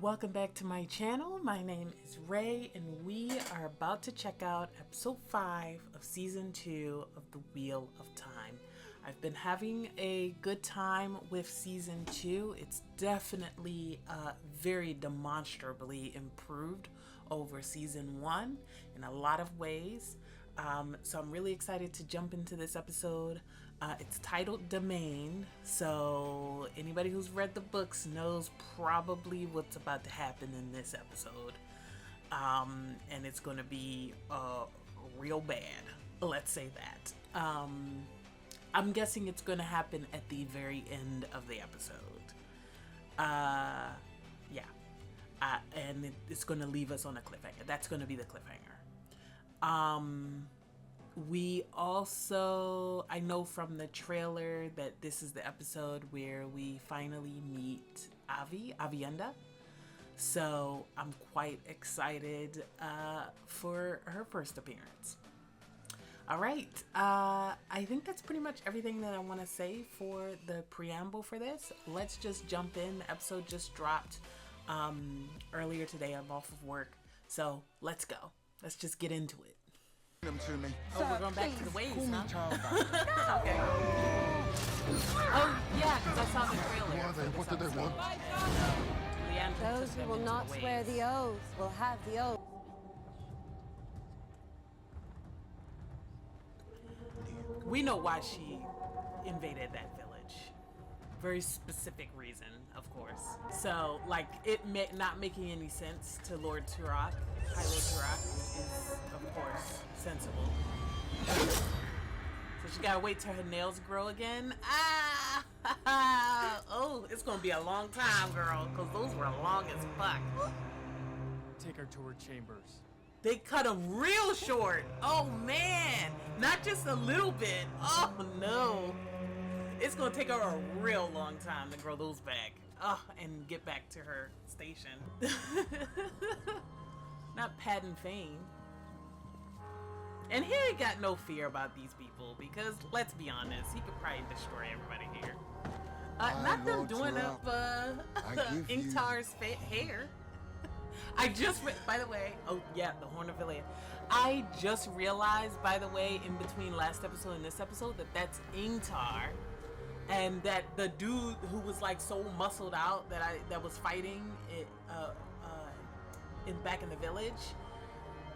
Welcome back to my channel. My name is Ray and we are about to check out episode 5 of season 2 of the Wheel of Time. I've been having a good time with season 2. It's definitely very demonstrably improved over season 1 in a lot of ways. So I'm really excited to jump into this episode. It's titled Domain, so anybody who's read the books knows probably what's about to happen in this episode. And it's going to be real bad. Let's say that. I'm guessing it's going to happen at the very end of the episode. And it's going to leave us on a cliffhanger. That's going to be the cliffhanger. We also, I know from the trailer that this is the episode where we finally meet Aviendha. So I'm quite excited for her first appearance. All right, I think that's pretty much everything that I want to say for the preamble for this. Let's just jump in. The episode just dropped earlier today. I'm off of work, so let's go. Let's just get into it. Them to me. Oh, we're going back to the waves, huh? Okay. Oh, yeah, because I saw the trailer. What do they want? Those who will not swear the oath will have the oath. We know why she invaded that village. Very specific reason, of course. So, like, it not making any sense to Lord Turok, High Lord Turok, is, of course, sensible. So she gotta wait till her nails grow again. Oh, it's gonna be a long time, girl, because those were long as fuck. Take her to her chambers. They cut them real short. Oh, man. Not just a little bit. Oh, no. It's gonna take her a real long time to grow those back. And get back to her station. Not Padden Fane. And he ain't got no fear about these people because, let's be honest, he could probably destroy everybody here. Not them doing up Ingtar's hair. I just, by the way, oh yeah, the Horn of Vilea. I just realized, by the way, in between last episode and this episode, that that's Ingtar. And that the dude who was like so muscled out that was fighting it back in the village,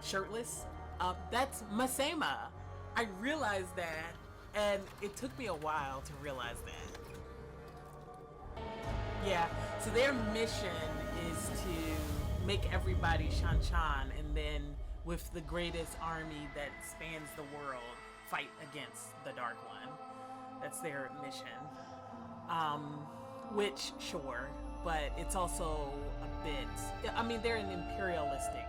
shirtless, that's Masema. I realized that, and it took me a while to realize that. Yeah, so their mission is to make everybody Shan-Chan, and then with the greatest army that spans the world, fight against the Dark One. That's their mission. Which, sure, but it's also a bit, I mean, they're an imperialistic,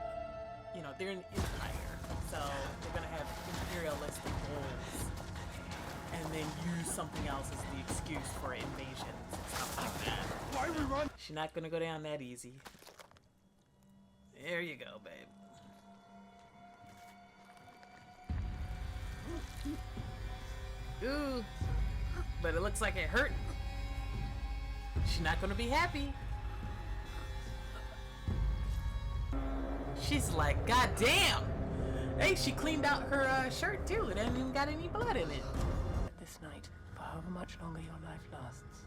they're an empire, so they're gonna have imperialistic goals, and then use something else as the excuse for invasions and stuff like that. Why we run? She's not gonna go down that easy. There you go, babe. Ooh. But it looks like it hurt. She's not gonna be happy. She's like, God damn! Hey, she cleaned out her shirt too. It ain't even got any blood in it. This night, for however much longer your life lasts.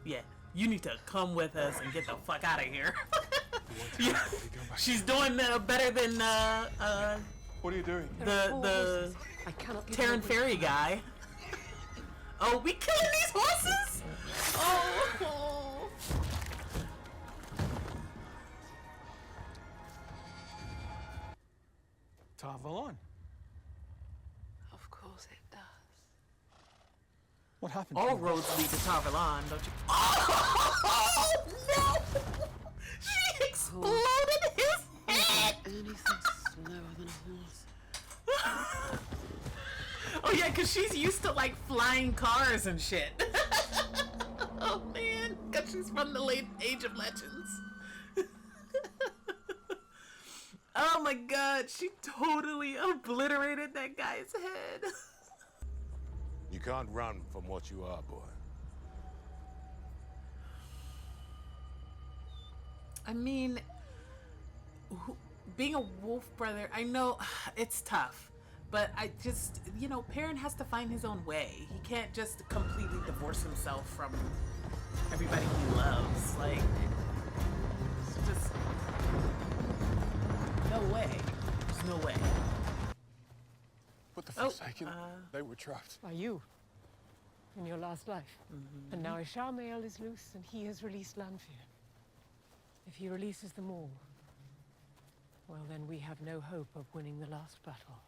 Yeah, you need to come with us and get the fuck out of here. Yeah, she's doing better than What are you doing? the Terran Ferry guy. Oh, we killing these horses? Oh. Tarvalon. Of course it does. What happened? All roads lead to Tarvalon, don't you? Oh no! She exploded his head. Anything slower than a horse. Oh yeah, cause she's used to like flying cars and shit. Oh man, cause she's from the late Age of Legends. Oh my god, she totally obliterated that guy's head. You can't run from what you are, boy. I mean, being a wolf brother, I know it's tough, but I just, you know, Perrin has to find his own way. He can't just completely divorce himself from everybody he loves. Like, it's just no way. There's no way. What the Forsaken? They were trapped. By you. In your last life. And now Ishamael is loose and he has released Lanfear. If he releases them all, well then we have no hope of winning the last battle.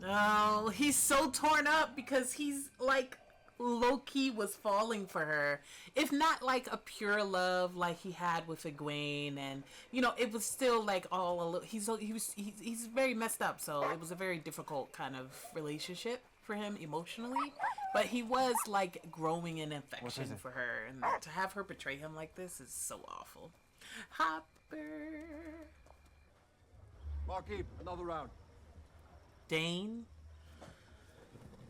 No, he's so torn up because he's like low-key was falling for her. If not like a pure love like he had with Egwene, and you know, it was still like all a little, he's very messed up, so it was a very difficult kind of relationship for him emotionally, but he was like growing an affection for her, and to have her betray him like this is so awful. Hopper. Marquis, another round. Dane.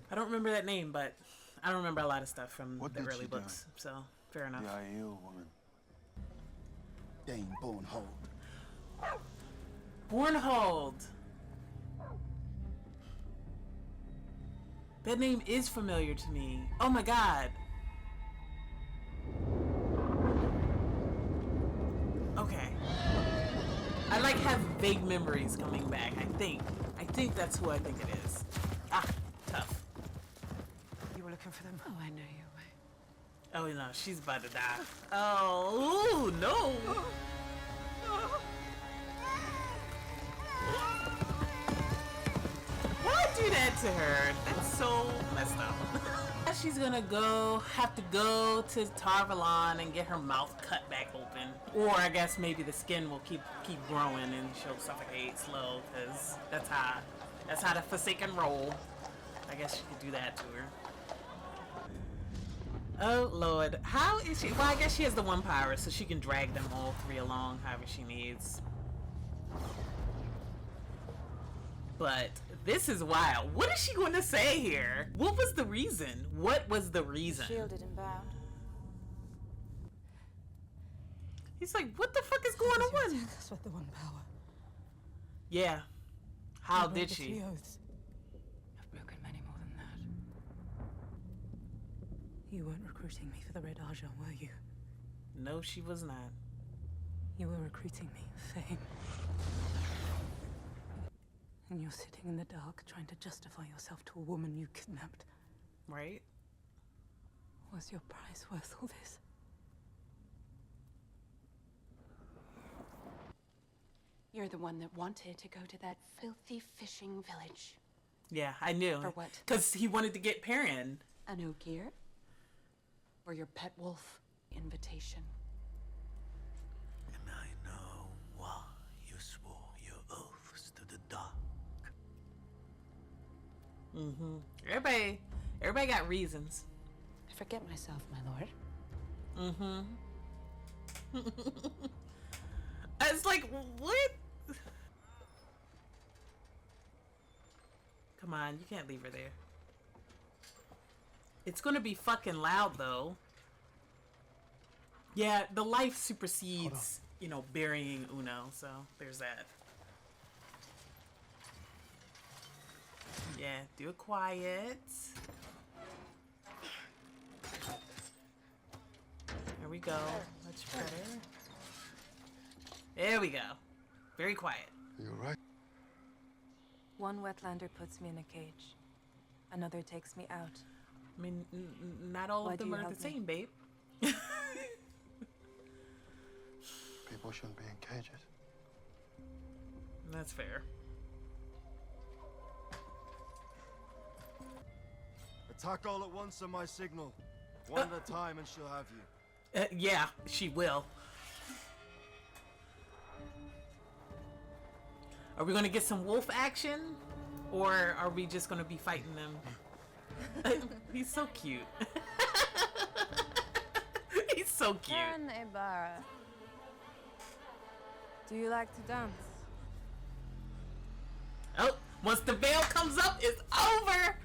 I don't remember that name, but I don't remember a lot of stuff from the early books, so fair enough. The Aiel woman. Dane Bornhold. Bornhold. That name is familiar to me. Oh my god. Okay. I like have vague memories coming back. I think that's who I think it is. Ah, tough. You were looking for them? Oh, I know you were. Oh no, she's about to die. Oh, ooh, no. Why do that to her? That's so messed up. She's gonna have to go to Tarvalon and get her mouth cut back open. Or I guess maybe the skin will keep growing and she'll suffocate slow, because that's how the Forsaken roll. I guess she could do that to her. Oh Lord, how is she? Well, I guess she has the one power, so she can drag them all three along however she needs. But this is wild. What is she going to say here? What was the reason? What was the reason? Shielded and bound. He's like, what the fuck is going on? Us with the one power. Yeah. How did she? I've broken many more than that. You weren't recruiting me for the Red Argent, were you? No, she was not. You were recruiting me for fame. And you're sitting in the dark trying to justify yourself to a woman you kidnapped. Right? Was your prize worth all this? You're the one that wanted to go to that filthy fishing village. Yeah, I knew. For what? Because he wanted to get Perrin. An Ogier? Or your pet wolf invitation? And I know why you swore your oaths to the dark. Mm-hmm. Everybody got reasons. I forget myself, my lord. Mm-hmm. It's like, what? Come on, you can't leave her there. It's gonna be fucking loud, though. Yeah, the life supersedes, you know, burying Uno, so there's that. Yeah, do it quiet. There we go. Much better. There we go. Very quiet. You're right. One wetlander puts me in a cage. Another takes me out. I mean, not all Why of do them you are help the me? same, babe. People shouldn't be in cages. That's fair. Attack all at once on my signal. One at a time and she'll have you. Yeah, she will. Are we gonna get some wolf action? Or are we just gonna be fighting them? He's so cute. He's so cute. And Aybara. Do you like to dance? Oh, once the veil comes up, it's over!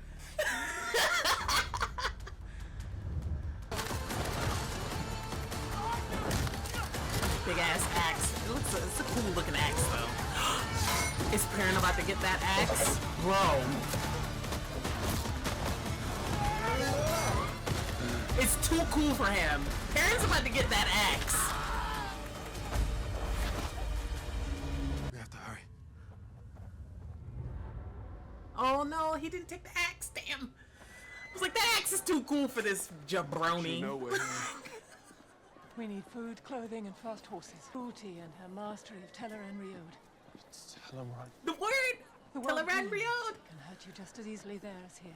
ass axe. It's a cool looking axe though. Is Perrin about to get that axe? Bro. It's too cool for him. Perrin's about to get that axe. We have to hurry. Oh no, he didn't take the axe. Damn. I was like, that axe is too cool for this jabroni. No way. We need food, clothing, and fast horses. Booty and her mastery of Teleran Riod. Teleran. The word! Teleran Riod! Can hurt you just as easily there as here.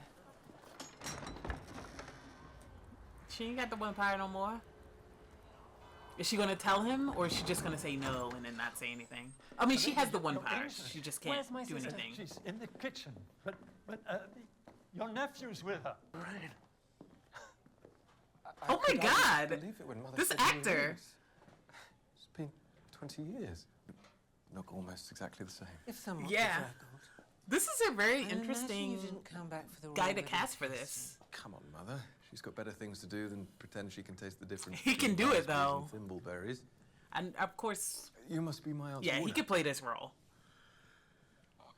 She ain't got the vampire no more. Is she gonna tell him, or is she just gonna say no and then not say anything? I mean, she has the one power. She just can't do anything. She's in the kitchen, but your nephew's with her. Moiraine. Oh my God! Believe it when Mother This said to me actor. It's been 20 years. Look almost exactly the same. If somewhat Yeah. bedraggled. This is a very I interesting imagine you didn't come back for the guy royal to cast for wedding this. Come on, Mother. She's got better things to do than pretend she can taste the difference. He can between do it, raspberries though. and thimbleberries. And of course, You must be my aunt's yeah, he warder. could play this role.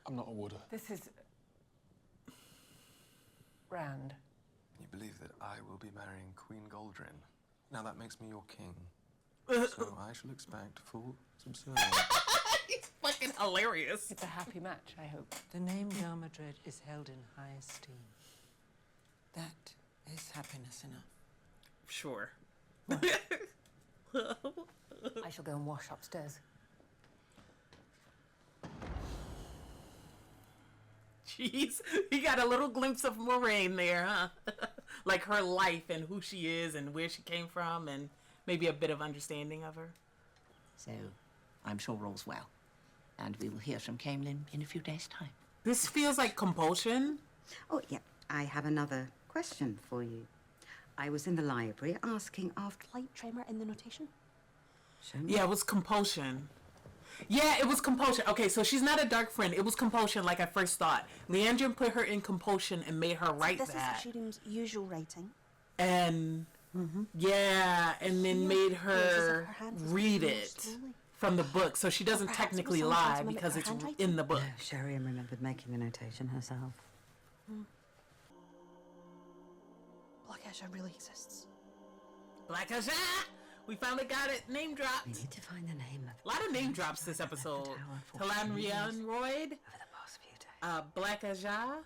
I'm not a warder. This is... Rand. You believe that I will be marrying Queen Goldrin. Now that makes me your king. So I shall expect full subservience. He's fucking hilarious. It's a happy match, I hope. The name Damodred is held in high esteem. That is happiness enough. Sure. I shall go and wash upstairs. Jeez, he got a little glimpse of Moiraine there, huh? Like her life and who she is and where she came from and maybe a bit of understanding of her. So, I'm sure all's well. And we will hear from Camelin in a few days' time. This feels like compulsion. Oh, yeah. I have another question for you. I was in the library asking after Light tremor in the notation? Show me. Yeah, it was compulsion. Yeah, it was compulsion. Okay, so she's not a dark friend. It was compulsion like I first thought. Leandrin put her in compulsion and made her write This that. is Shadim's usual writing. And yeah, and then made her read it from the book. So she doesn't technically lie because it's in the book. No, Sheriam remembered making the notation herself. Black Azure really exists. Black Azure! We finally got it name dropped. We need to find the name of a lot of name drops this episode. Teleran Riod, Black Azure.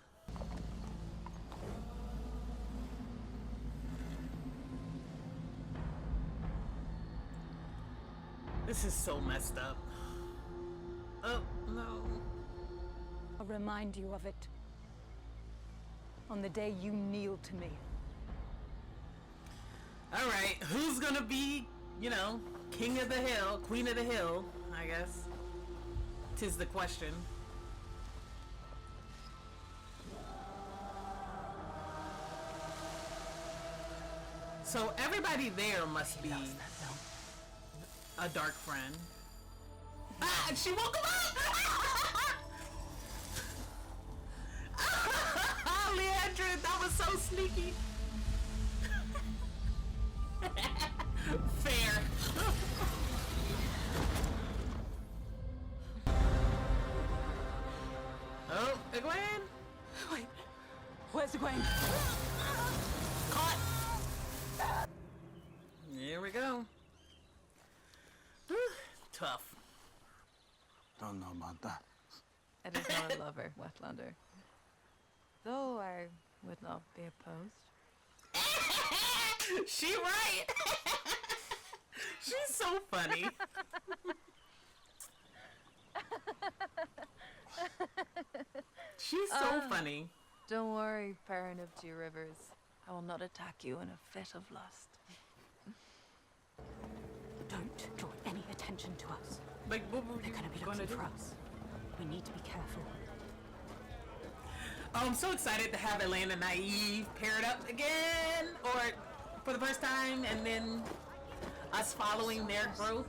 This is so messed up. Oh, no. I'll remind you of it. On the day you kneel to me. All right, who's gonna be, you know, king of the hill, queen of the hill, I guess? 'Tis the question. So everybody there must be a dark friend. Ah, she woke him up! Leandrin, that was so sneaky. Fair. Oh, Egwene? Wait, where's Egwene? Caught. Here we go. Whew, tough. Don't know about that. I don't know a lover, Wetlander. Though I would not be opposed. She right. She's so funny. She's so funny. Don't worry, Perrin of Two Rivers. I will not attack you in a fit of lust. Don't draw any attention to us. Like, what were They're gonna be looking for us. We need to be careful. Oh, I'm so excited to have Elena and Nynaeve paired up again, or for the first time, and then us following their growth.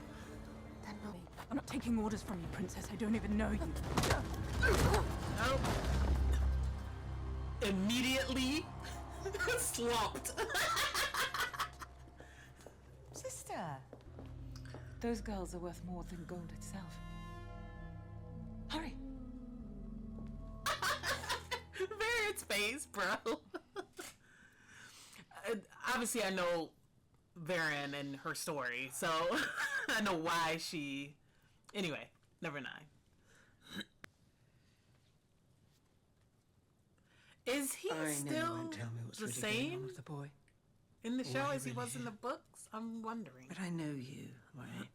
I'm not taking orders from you, Princess. I don't even know you. Oh. Immediately slumped. Sister. Those girls are worth more than gold itself. Hurry! Variant space, bro. Obviously, I know Perrin and her story, so I know why she... Anyway, never mind. Is he still the same with the boy in the show as he really was in the books? I'm wondering. But I know you, right?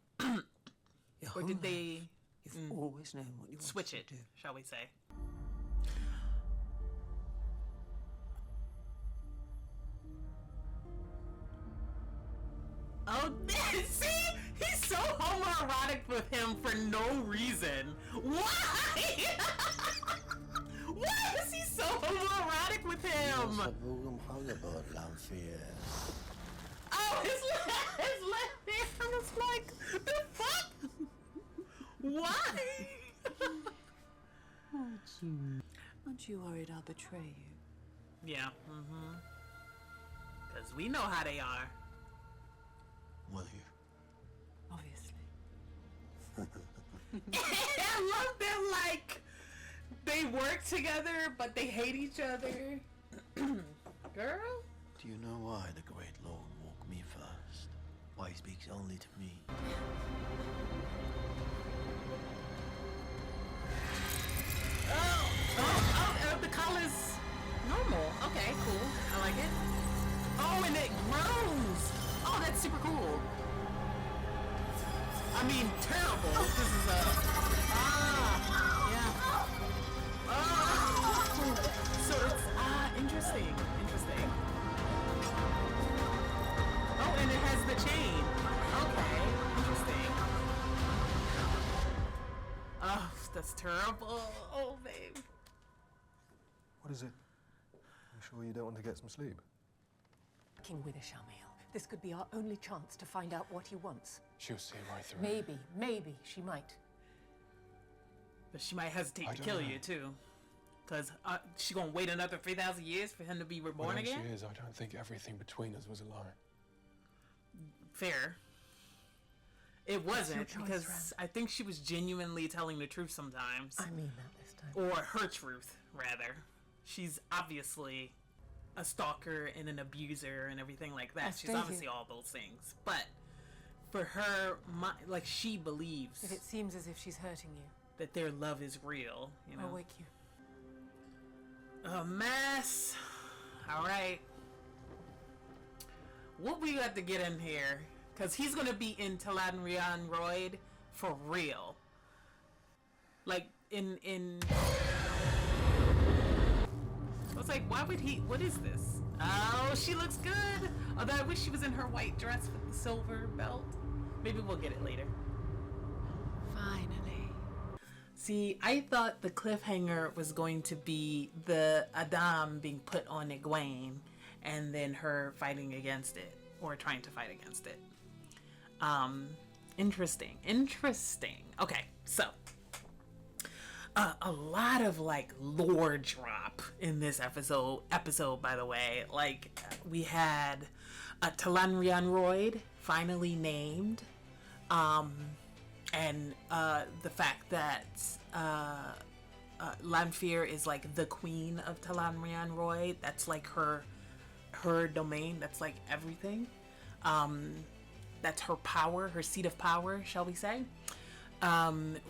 Or did they You've always known what you want switch to it, do. shall we say? Oh, see? He's so homoerotic with him for no reason. Why? Why is he so homoerotic with him? Oh, his left hand is like, the fuck? Why? Aren't you worried I'll betray you? Yeah, because we know how they are. Will you? Obviously. I love them, like, they work together, but they hate each other. Girl? Do you know why the Great Lord woke me first? Why he speaks only to me? The color's normal. Okay, cool. I like it. Oh, and it grows. Oh, that's super cool. I mean, terrible. This is a... yeah. So it's, interesting. Interesting. Oh, and it has the chain. Okay, interesting. Oh, that's terrible. Oh, babe. What is it? You sure you don't want to get some sleep? King with Ishamael. This could be our only chance to find out what he wants. She'll see right through it. Maybe she might. But she might hesitate to kill you, too. Because she gonna wait another 3,000 years for him to be reborn again? She is. I don't think everything between us was a lie. Fair. It wasn't, because I think she was genuinely telling the truth sometimes. I mean that this time. Or her truth, rather. She's obviously a stalker and an abuser and everything like that. She's obviously all those things. But for her, like, she believes... If it seems as if she's hurting you... that their love is real, you know? I'll wake you. A mess. All right. What we got to get in here? Because he's going to be in Talanrian Royd for real. Like, in... I was like, why would he... What is this? Oh, she looks good. Although I wish she was in her white dress with the silver belt. Maybe we'll get it later. Finally. See, I thought the cliffhanger was going to be the Adam being put on Egwene and then her fighting against it, or trying to fight against it. Interesting. Okay, so a lot of like lore drop in this episode, by the way. Like, we had Talanrian Royd finally named, and the fact that Lanfear is like the queen of Talanrian Royd. That's like her domain. That's like everything. That's her power, her seat of power, shall we say.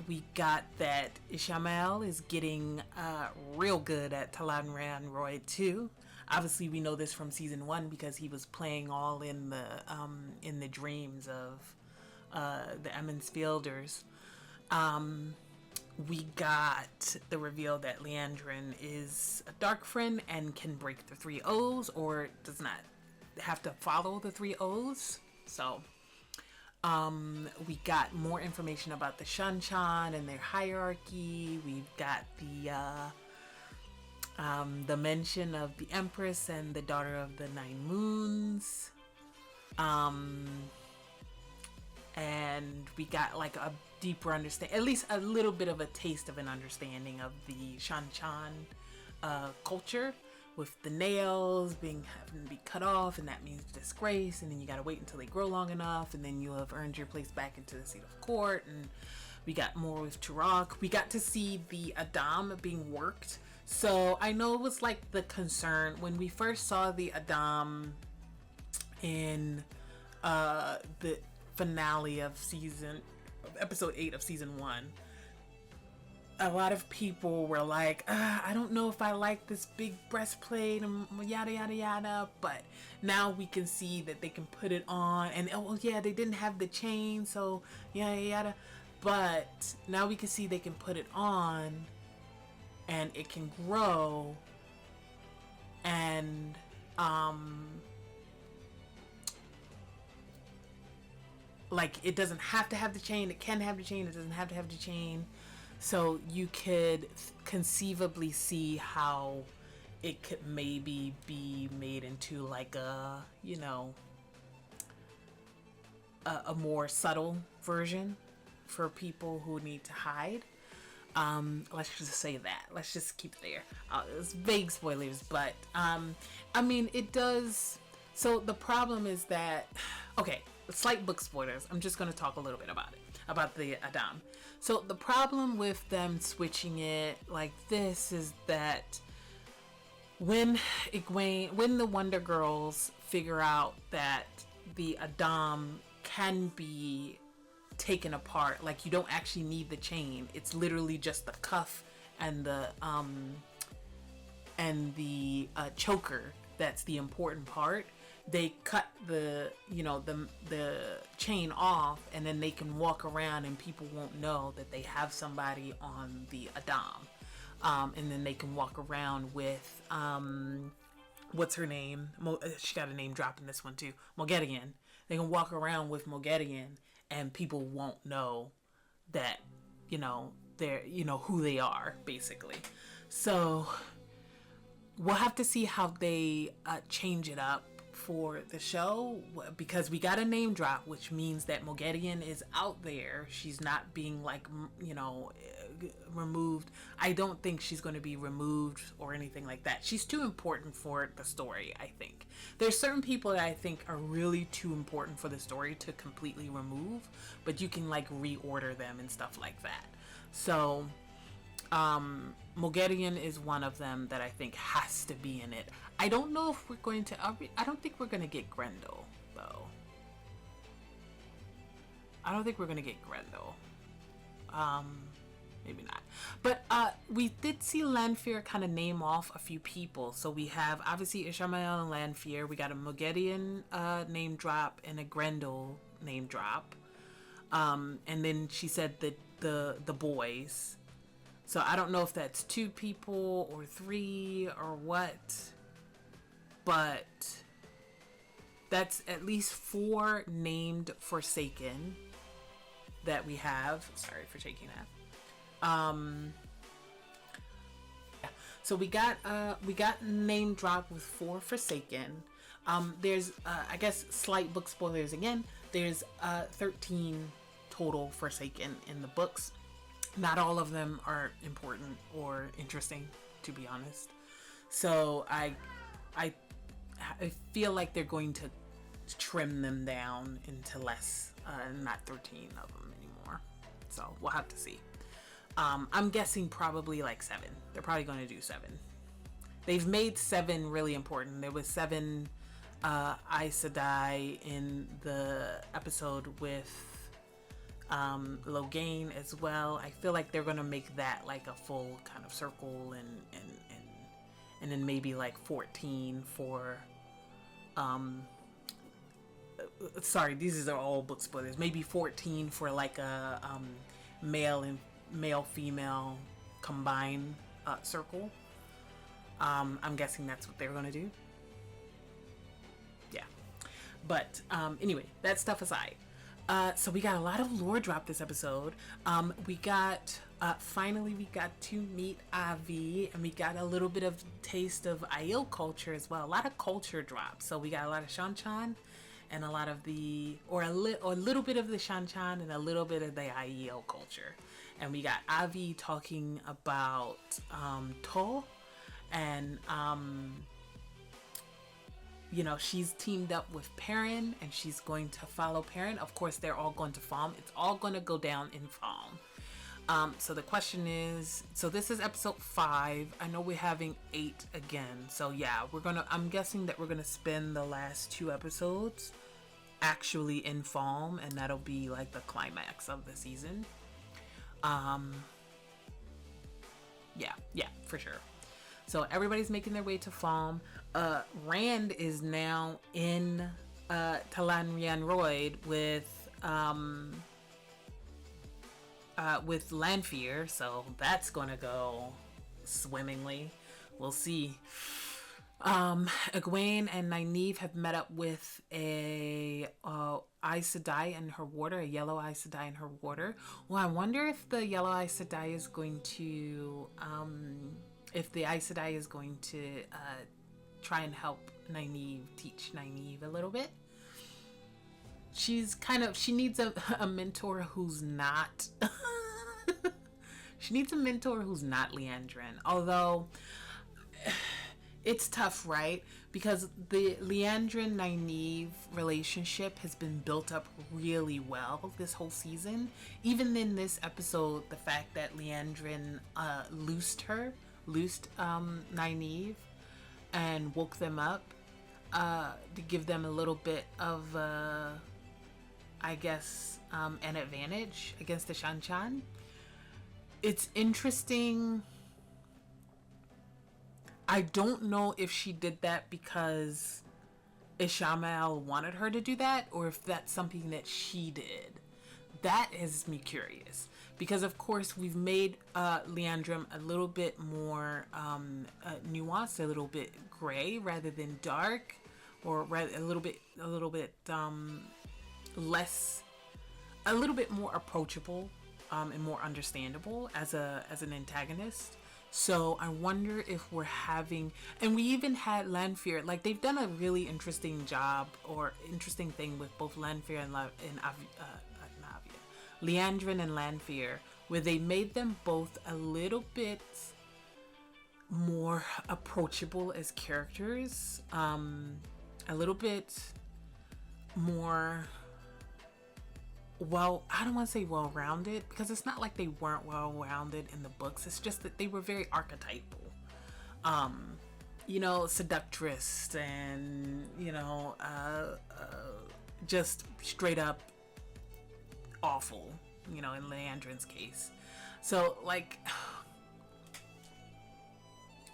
We got that Ishamael is getting real good at Talanrian Royd too. Obviously, we know this from season 1 because he was playing all in the dreams of the Emmonsfielders. We got the reveal that Liandrin is a dark friend and can break the 3 O's, or does not have to follow the 3 O's. So, we got more information about the Shanchan and their hierarchy. We've got the mention of the Empress and the Daughter of the 9 Moons. And we got like a deeper understanding, at least a little bit of a taste of an understanding of the Shanchan culture, with the nails having to be cut off, and that means disgrace, and then you gotta wait until they grow long enough, and then you'll have earned your place back into the seat of court. And we got more with Turok. We got to see the Adam being worked. So I know it was like the concern when we first saw the Adam in the finale of episode 8 of season 1. A lot of people were like, I don't know if I like this big breastplate and yada yada yada, but now we can see that they can put it on, and oh yeah, they didn't have the chain, so yada yada, but now we can see they can put it on and it can grow, and like it doesn't have to have the chain, it can have the chain, it doesn't have to have the chain. So you could conceivably see how it could maybe be made into like a, you know, a more subtle version for people who need to hide. Let's just say that. Let's just keep it there. It's vague spoilers, but I mean, it does. So the problem is that, okay, slight book spoilers. I'm just going to talk a little bit about it, about the Adam. So the problem with them switching it like this is that when the Wonder Girls figure out that the Adam can be taken apart, like you don't actually need the chain, it's literally just the cuff and the choker that's the important part. They cut the chain off, and then they can walk around and people won't know that they have somebody on the Adam. And then they can walk around with what's her name? She got a name drop in this one too. Moghedien. They can walk around with Moghedien, and people won't know that they're who they are, basically. So we'll have to see how they change it up for the show, because we got a name drop, which means that Moghedien is out there. She's not being removed. I don't think she's going to be removed or anything like that. She's too important for the story, I think. There's certain people that I think are really too important for the story to completely remove, but you can like reorder them and stuff like that. So Moghedien is one of them that I think has to be in it. I don't know if we're going to, I don't think we're going to get Grendel, though. I don't think we're going to get Grendel. Maybe not. But we did see Lanfear kind of name off a few people. So we have, obviously, Ishamael and Lanfear. We got a Moghedien name drop and a Grendel name drop. And then she said that the boys. So I don't know if that's 2 people or 3 or what. But that's at least 4 named Forsaken that we have. Sorry for shaking that. So we got name drop with 4 Forsaken. There's I guess slight book spoilers again. There's 13 total Forsaken in the books. Not all of them are important or interesting, to be honest. So I feel like they're going to trim them down into less, not 13 of them anymore. So we'll have to see. I'm guessing probably like 7. They're probably going to do 7. They've made 7 really important. There was 7 Aes Sedai in the episode with Logain as well. I feel like they're going to make that like a full kind of circle, and then maybe like 14 for sorry, these are all book spoilers. Maybe 14 for like a male female combined circle. I'm guessing that's what they're gonna do. Yeah, but anyway, that stuff aside, so we got a lot of lore drop this episode. We got finally we got to meet Avi, and we got a little bit of taste of Aiel culture as well. A lot of culture drops. So we got a lot of Shan-Chan and a lot of the, or a little bit of the Shan-Chan and a little bit of the Aiel culture. And we got Avi talking about To, And you know, she's teamed up with Perrin, and she's going to follow Perrin. Of course, they're all going to Falm. It's all going to go down in Falm. So the question is, so this is episode 5. I know we're having 8 again. So yeah, I'm guessing that we're gonna spend the last 2 episodes actually in Falm, and that'll be like the climax of the season. Yeah, for sure. So everybody's making their way to Falm. Rand is now in Talan Royd with Lanfear, so that's gonna go swimmingly. We'll see. Egwene and Nynaeve have met up with a Aes Sedai in her water, a yellow Aes Sedai in her water. Well, I wonder if the yellow Aes Sedai is going to, if the Aes Sedai is going to try and help Nynaeve, teach Nynaeve a little bit. She needs a mentor who's not, she needs a mentor who's not Liandrin, although it's tough, right? Because the Liandrin-Nynaeve relationship has been built up really well this whole season. Even in this episode, the fact that Liandrin loosed Nynaeve and woke them up to give them a little bit of, I guess, an advantage against the Shan-Chan. It's interesting. I don't know if she did that because Ishamael wanted her to do that, or if that's something that she did. That has me curious, because of course we've made Liandrin a little bit more nuanced, a little bit gray rather than dark, or a little bit less, a little bit more approachable and more understandable as an antagonist. So I wonder if we're having, and we even had Lanfear, like they've done a really interesting job or interesting thing with both Lanfear and Liandrin and Lanfear, where they made them both a little bit more approachable as characters, a little bit more, well, I don't want to say well-rounded, because it's not like they weren't well-rounded in the books. It's just that they were very archetypal. You know, seductress and, you know, just straight up awful, you know, in Leandrin's case. So, like,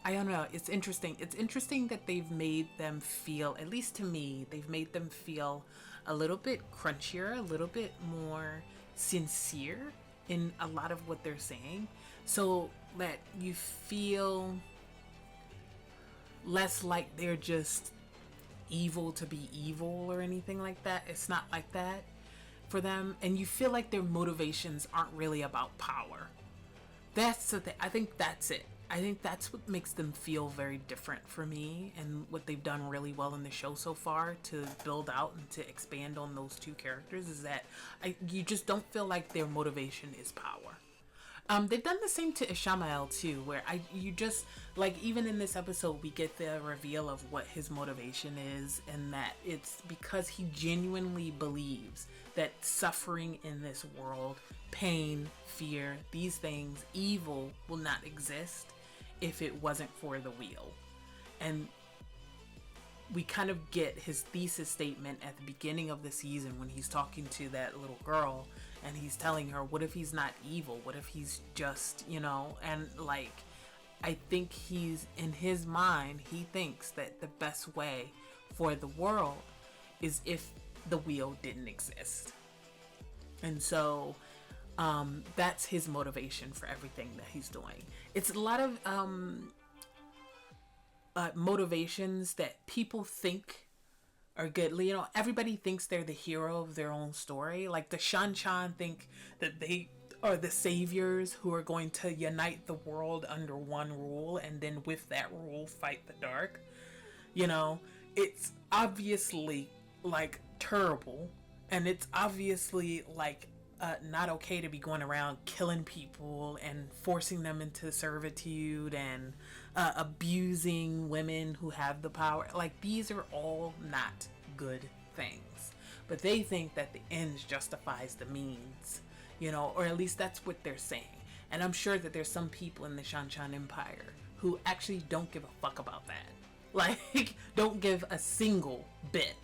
I don't know. It's interesting. It's interesting that they've made them feel, at least to me, they've made them feel a little bit crunchier, a little bit more sincere in a lot of what they're saying, so that you feel less like they're just evil to be evil or anything like that. It's not like that for them, and you feel like their motivations aren't really about power. That's the thing. I think that's it. I think that's what makes them feel very different for me, and what they've done really well in the show so far to build out and to expand on those two characters is that you just don't feel like their motivation is power. They've done the same to Ishamael too, where you just, like, even in this episode we get the reveal of what his motivation is, and that it's because he genuinely believes that suffering in this world, pain, fear, these things, evil, will not exist if it wasn't for the wheel. And we kind of get his thesis statement at the beginning of the season when he's talking to that little girl and he's telling her, what if he's not evil? What if he's just, you know, and like, I think he's, in his mind, he thinks that the best way for the world is if the wheel didn't exist. And so that's his motivation for everything that he's doing. It's a lot of motivations that people think are good. You know, everybody thinks they're the hero of their own story. Like the Shan-Chan think that they are the saviors who are going to unite the world under one rule, and then with that rule fight the dark. You know, it's obviously like terrible, and it's obviously like not okay to be going around killing people and forcing them into servitude and abusing women who have the power. Like, these are all not good things. But they think that the ends justifies the means, you know, or at least that's what they're saying. And I'm sure that there's some people in the Shan-Chan Empire who actually don't give a fuck about that. Like, don't give a single bit.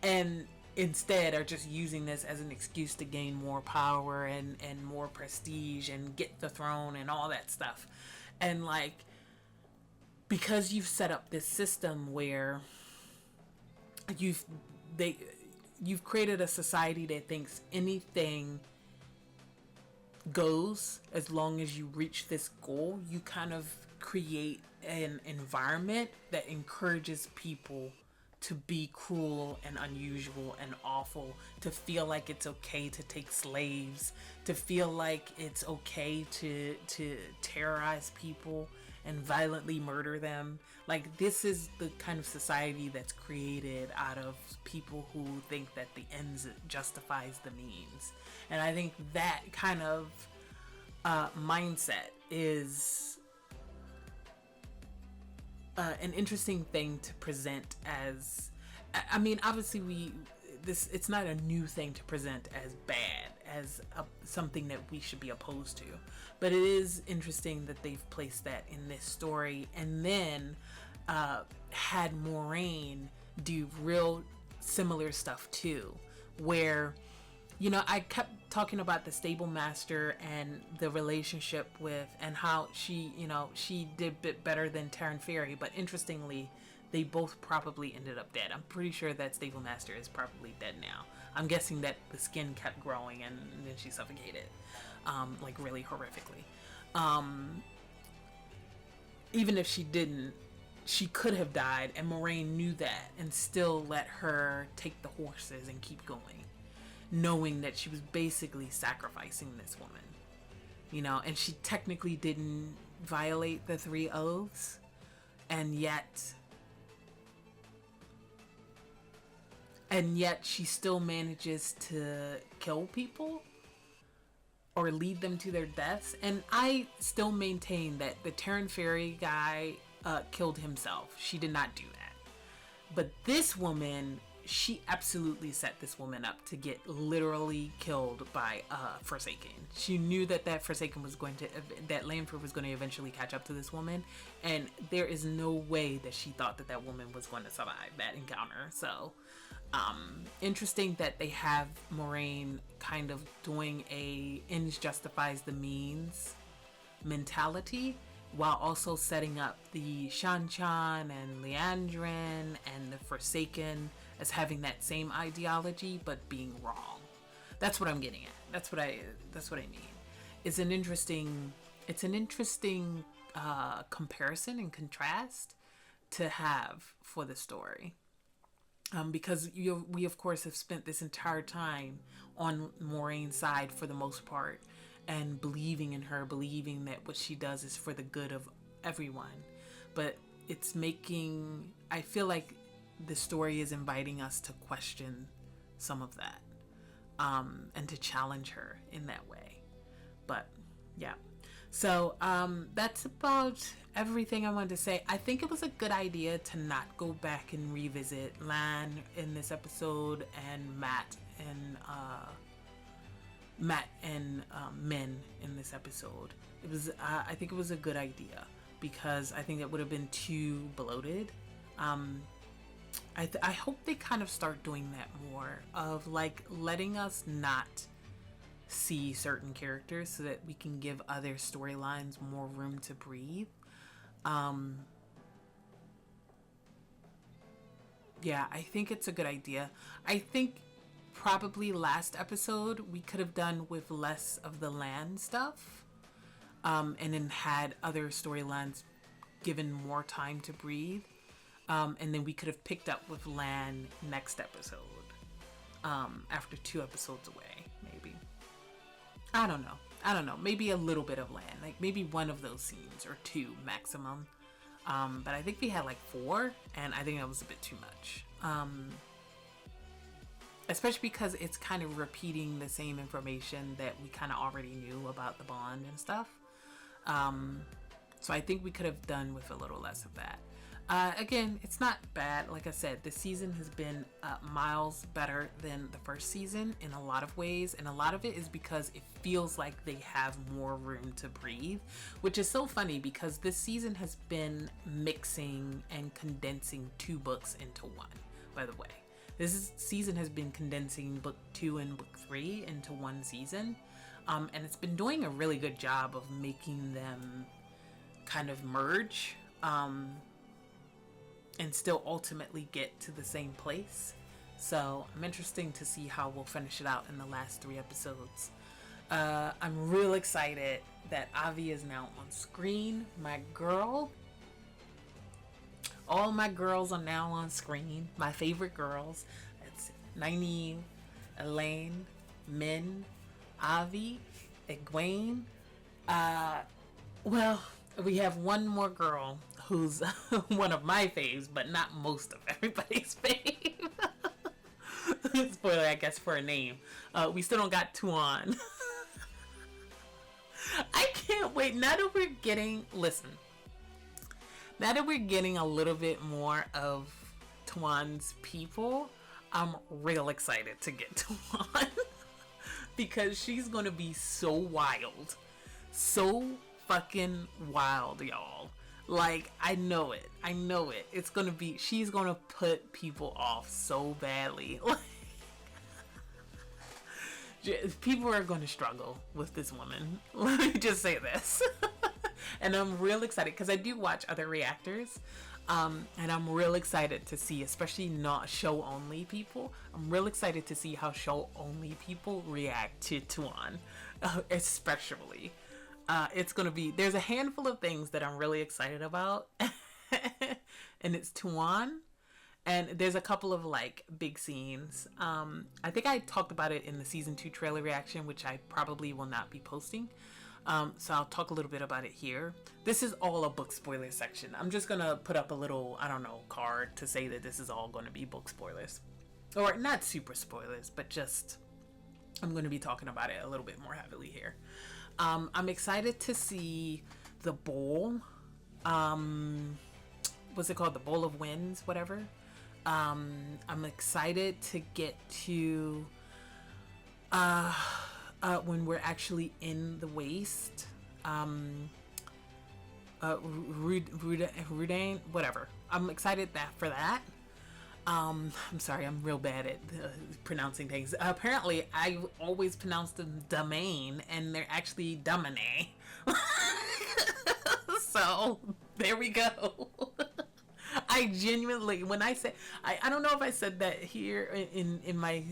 And instead are just using this as an excuse to gain more power and more prestige and get the throne and all that stuff. And like, because you've set up this system where you've created a society that thinks anything goes as long as you reach this goal, you kind of create an environment that encourages people to be cruel and unusual and awful, to feel like it's okay to take slaves, to feel like it's okay to terrorize people and violently murder them. Like, this is the kind of society that's created out of people who think that the ends justifies the means. And I think that kind of mindset is an interesting thing to present as, I mean, obviously it's not a new thing to present as bad, as something that we should be opposed to, but it is interesting that they've placed that in this story, and then had Moiraine do real similar stuff too, where, you know, I kept talking about the stable master and the relationship with, and how she, you know, she did a bit better than Taryn Ferry, but interestingly, they both probably ended up dead. I'm pretty sure that stable master is probably dead now. I'm guessing that the skin kept growing and then she suffocated, like really horrifically. Even if she didn't, she could have died, and Moiraine knew that and still let her take the horses and keep going, knowing that she was basically sacrificing this woman, you know, and she technically didn't violate the 3 oaths, and yet she still manages to kill people or lead them to their deaths. And I still maintain that the Taryn Ferry guy killed himself. She did not do that. But this woman, she absolutely set this woman up to get literally killed by Forsaken. She knew that Forsaken was going to, that Lanford was going to eventually catch up to this woman, and there is no way that she thought that woman was going to survive that encounter. So interesting that they have Moiraine kind of doing a ends justifies the means mentality, while also setting up the Shan-Chan and Liandrin and the Forsaken as having that same ideology but being wrong. That's what I'm getting at. That's what I mean. It's an interesting comparison and contrast to have for the story, because we of course have spent this entire time on Moiraine's side for the most part, and believing in her, believing that what she does is for the good of everyone. But it's making, I feel like the story is inviting us to question some of that, and to challenge her in that way. But yeah, so that's about everything I wanted to say. I think it was a good idea to not go back and revisit Lan in this episode and Matt and Min in this episode. It was I think it was a good idea, because I think it would have been too bloated. I hope they kind of start doing that more, of like letting us not see certain characters so that we can give other storylines more room to breathe. Yeah, I think it's a good idea. I think probably last episode we could have done with less of the land stuff, and then had other storylines given more time to breathe, and then we could have picked up with Lan next episode, after 2 episodes away, maybe. I don't know, maybe a little bit of Lan, like maybe one of those scenes or 2 maximum, but I think we had like 4, and I think that was a bit too much. especially because it's kind of repeating the same information that we kind of already knew about the bond and stuff. So I think we could have done with a little less of that. Again, it's not bad. Like I said, this season has been miles better than the first season in a lot of ways, and a lot of it is because it feels like they have more room to breathe, which is so funny because this season has been mixing and condensing 2 books into one, by the way. Season has been condensing book 2 and book 3 into one season, and it's been doing a really good job of making them kind of merge, and still ultimately get to the same place. So I'm interested to see how we'll finish it out in the last 3 episodes. I'm real excited that Avi is now on screen. My girl. All my girls are now on screen. My favorite girls. It's Nynaeve, Elaine, Min, Avi, Egwene. Well, we have one more girl who's one of my faves, but not most of everybody's fave. Spoiler, I guess, for a name. We still don't got Tuan. I can't wait. Now that we're getting, now that we're getting a little bit more of Tuan's people, I'm real excited to get Tuan. Because she's going to be so wild. So fucking wild, y'all. Like, I know it. It's gonna be, she's gonna put people off so badly. People are gonna struggle with this woman. Let me just say this. And I'm real excited because I do watch other reactors. And I'm real excited to see, especially not show only people. I'm real excited to see how show only people react to Tuan, especially. It's gonna be, there's a handful of things that I'm really excited about, and it's Tuan, and there's a couple of like big scenes. I think I talked about it in the season 2 trailer reaction, which I probably will not be posting, so I'll talk a little bit about it here. This is all a book spoiler section. I'm just gonna put up a little, I don't know, card to say that this is all gonna be book spoilers, or not super spoilers, but just I'm gonna be talking about it a little bit more heavily here. I'm excited to see the bowl. What's it called? The Bowl of Winds, whatever. I'm excited to get to when we're actually in the waste. Rudain, whatever. I'm excited for that. I'm sorry, I'm real bad at pronouncing things. Apparently, I always pronounce them domain, and they're actually domine. So, there we go. I genuinely, when I said, I don't know if I said that here in my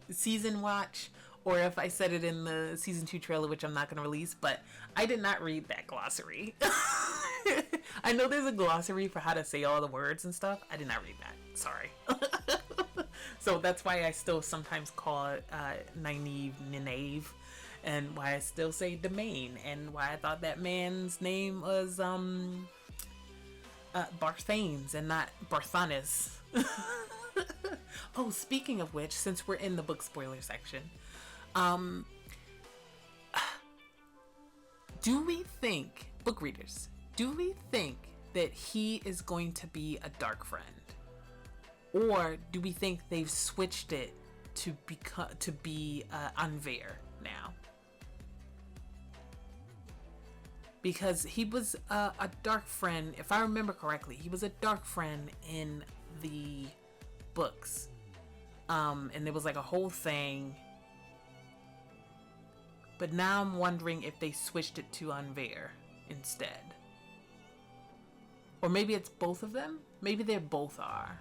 season watch, or if I said it in the season 2 trailer, which I'm not going to release, but I did not read that glossary. I know there's a glossary for how to say all the words and stuff. I did not read that. Sorry. So that's why I still sometimes call it Nynaeve, and why I still say domain, and why I thought that man's name was Barthanes and not Barthanes. Oh, speaking of which, since we're in the book spoiler section, do we think, book readers, do we think that he is going to be a dark friend? Or do we think they've switched it to be Anver now? Because he was a dark friend, if I remember correctly, he was a dark friend in the books. And there was like a whole thing. But now I'm wondering if they switched it to Anver instead. Or maybe it's both of them? Maybe they both are.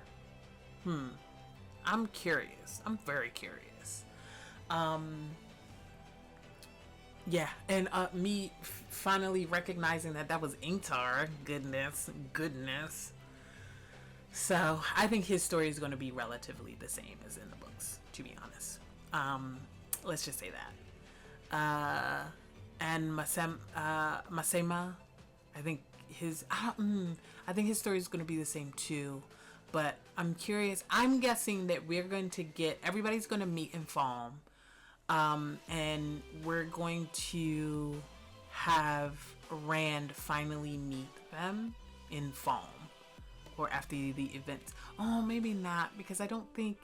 I'm curious. I'm very curious. Yeah, and me finally recognizing that was Ingtar. Goodness. So I think his story is going to be relatively the same as in the books, to be honest. Let's just say that. And Masema, I think his story is going to be the same too. But I'm curious. I'm guessing that we're going to get, everybody's going to meet in Falm. And we're going to have Rand finally meet them in Falm. Or after the events. Oh, maybe not, because I don't think...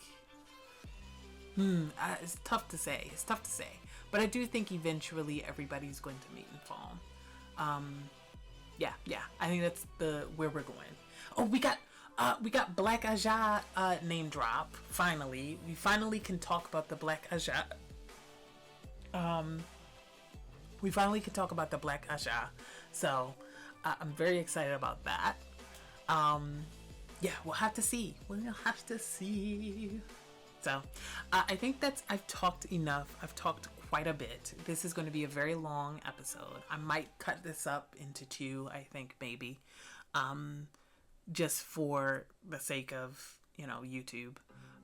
it's tough to say. It's tough to say. But I do think eventually everybody's going to meet in Falm. Yeah. I think that's where we're going. Oh, we got Black Aja name drop. Finally. We finally can talk about the Black Aja. We finally can talk about the Black Aja. So, I'm very excited about that. Yeah, we'll have to see. So, I think I've talked enough. I've talked quite a bit. This is going to be a very long episode. I might cut this up into 2, I think, maybe. Just for the sake of, YouTube.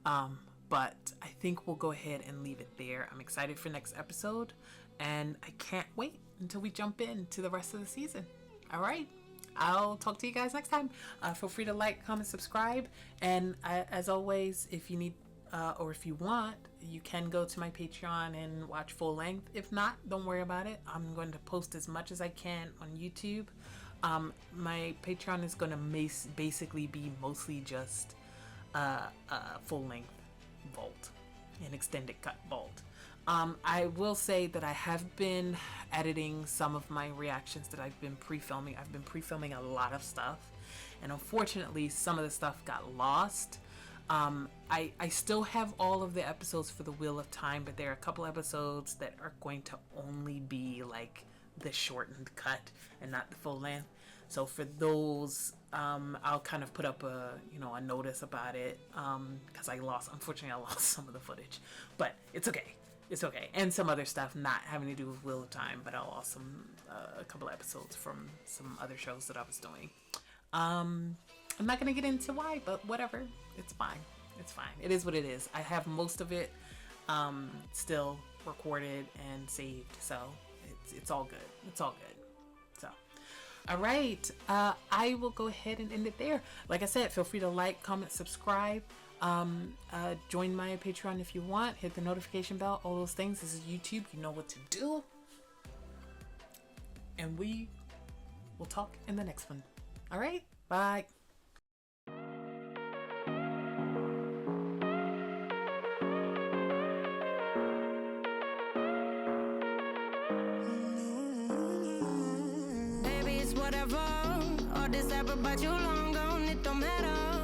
But I think we'll go ahead and leave it there. I'm excited for next episode. And I can't wait until we jump into the rest of the season. All right. I'll talk to you guys next time. Feel free to like, comment, subscribe. And as always, if you need or if you want, you can go to my Patreon and watch full length. If not, don't worry about it. I'm going to post as much as I can on YouTube. My Patreon is going to basically be mostly just full length vault, an extended cut vault. I will say that I have been editing some of my reactions that I've been pre-filming. I've been pre-filming a lot of stuff, and unfortunately some of the stuff got lost. I still have all of the episodes for the Wheel of Time, but there are a couple episodes that are going to only be like the shortened cut and not the full length. So for those, I'll kind of put up a notice about it, because unfortunately I lost some of the footage, but it's okay. It's okay. And some other stuff not having to do with Wheel of Time, but I lost a couple episodes from some other shows that I was doing. I'm not going to get into why, but whatever. It's fine. It's fine. It is what it is. I have most of it still recorded and saved, so it's all good. It's all good. So, all right. I will go ahead and end it there. Like I said, feel free to like, comment, subscribe. Join my Patreon if you want. Hit the notification bell, all those things. This is YouTube. You know what to do. And we will talk in the next one. All right. Bye. Baby, it's whatever. All this ever, but you long gone. It don't matter.